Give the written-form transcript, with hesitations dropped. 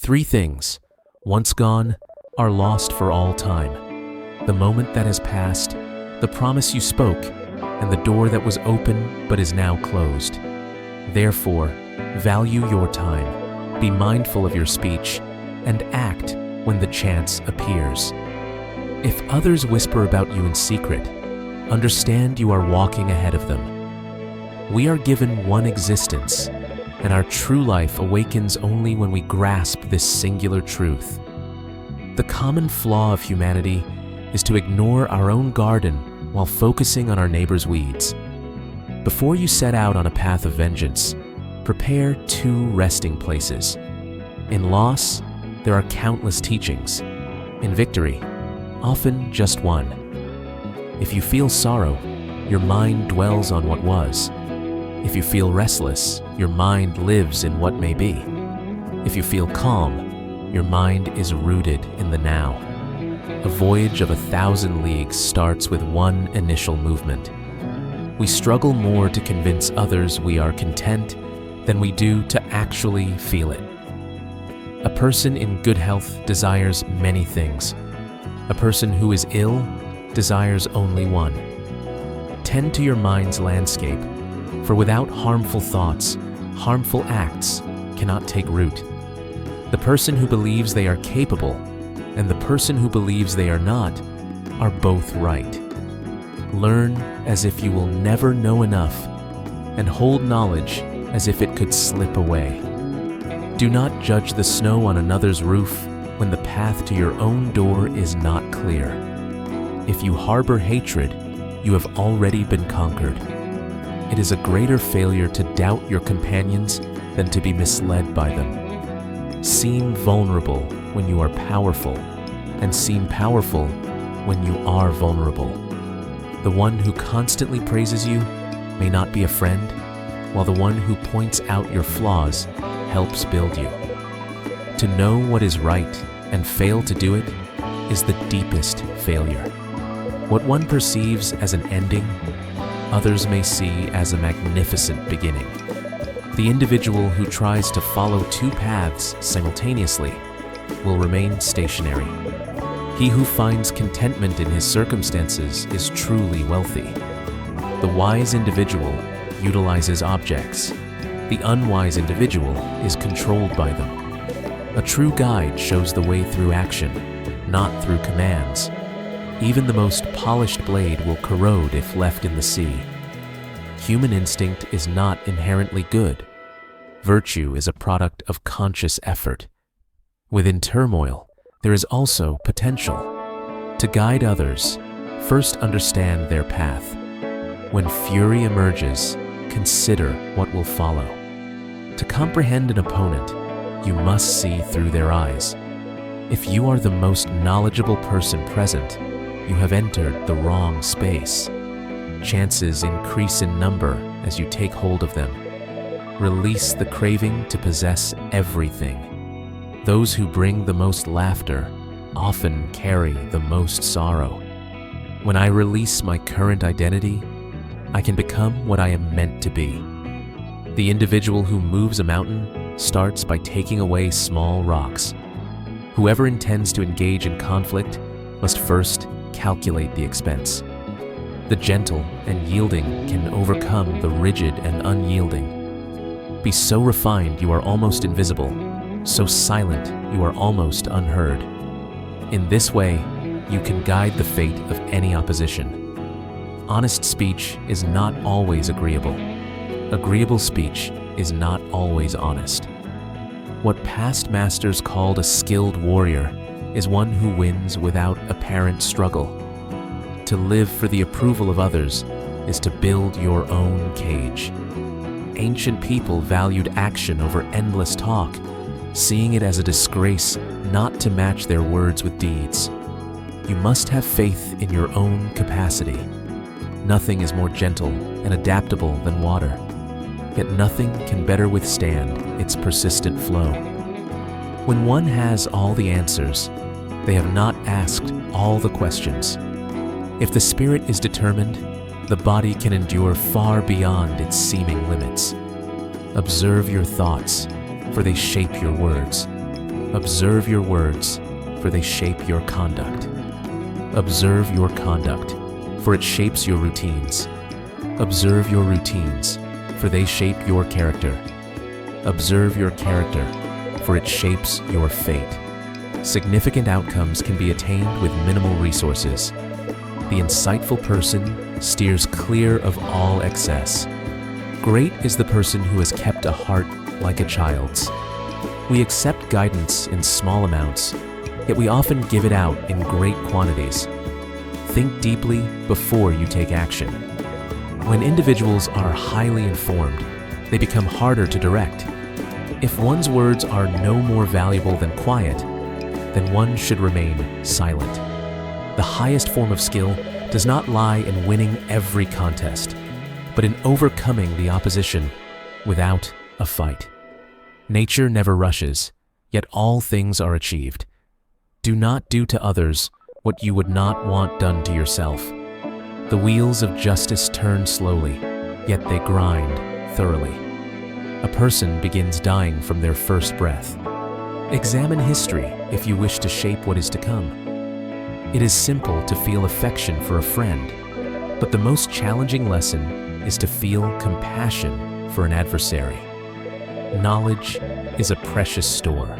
Three things, once gone, are lost for all time. The moment that has passed, the promise you spoke, and the door that was open but is now closed. Therefore, value your time, be mindful of your speech, and act when the chance appears. If others whisper about you in secret, understand you are walking ahead of them. We are given one existence, and our true life awakens only when we grasp this singular truth. The common flaw of humanity is to ignore our own garden while focusing on our neighbor's weeds. Before you set out on a path of vengeance, prepare 2 resting places. In loss, there are countless teachings. In victory, often just one. If you feel sorrow, your mind dwells on what was. If you feel restless, your mind lives in what may be. If you feel calm, your mind is rooted in the now. A voyage of 1,000 leagues starts with one initial movement. We struggle more to convince others we are content than we do to actually feel it. A person in good health desires many things. A person who is ill desires only one. Tend to your mind's landscape, for without harmful thoughts, harmful acts cannot take root. The person who believes they are capable and the person who believes they are not are both right. Learn as if you will never know enough, and hold knowledge as if it could slip away. Do not judge the snow on another's roof when the path to your own door is not clear. If you harbor hatred, you have already been conquered. It is a greater failure to doubt your companions than to be misled by them. Seem vulnerable when you are powerful, and seem powerful when you are vulnerable. The one who constantly praises you may not be a friend, while the one who points out your flaws helps build you. To know what is right and fail to do it is the deepest failure. What one perceives as an ending, others may see as a magnificent beginning. The individual who tries to follow 2 paths simultaneously will remain stationary. He who finds contentment in his circumstances is truly wealthy. The wise individual utilizes objects. The unwise individual is controlled by them. A true guide shows the way through action, not through commands. Even the most polished blade will corrode if left in the sea. Human instinct is not inherently good. Virtue is a product of conscious effort. Within turmoil, there is also potential. To guide others, first understand their path. When fury emerges, consider what will follow. To comprehend an opponent, you must see through their eyes. If you are the most knowledgeable person present, you have entered the wrong space. Chances increase in number as you take hold of them. Release the craving to possess everything. Those who bring the most laughter often carry the most sorrow. When I release my current identity, I can become what I am meant to be. The individual who moves a mountain starts by taking away small rocks. Whoever intends to engage in conflict must first calculate the expense. The gentle and yielding can overcome the rigid and unyielding. Be so refined you are almost invisible, so silent you are almost unheard. In this way, you can guide the fate of any opposition. Honest speech is not always agreeable. Agreeable speech is not always honest. What past masters called a skilled warrior is one who wins without apparent struggle. To live for the approval of others is to build your own cage. Ancient people valued action over endless talk, seeing it as a disgrace not to match their words with deeds. You must have faith in your own capacity. Nothing is more gentle and adaptable than water, yet nothing can better withstand its persistent flow. When one has all the answers, they have not asked all the questions. If the spirit is determined, the body can endure far beyond its seeming limits. Observe your thoughts, for they shape your words. Observe your words, for they shape your conduct. Observe your conduct, for it shapes your routines. Observe your routines, for they shape your character. Observe your character, for it shapes your fate. Significant outcomes can be attained with minimal resources. The insightful person steers clear of all excess. Great is the person who has kept a heart like a child's. We accept guidance in small amounts, yet we often give it out in great quantities. Think deeply before you take action. When individuals are highly informed, they become harder to direct. If one's words are no more valuable than quiet, then one should remain silent. The highest form of skill does not lie in winning every contest, but in overcoming the opposition without a fight. Nature never rushes, yet all things are achieved. Do not do to others what you would not want done to yourself. The wheels of justice turn slowly, yet they grind thoroughly. A person begins dying from their first breath. Examine history if you wish to shape what is to come. It is simple to feel affection for a friend, but the most challenging lesson is to feel compassion for an adversary. Knowledge is a precious store.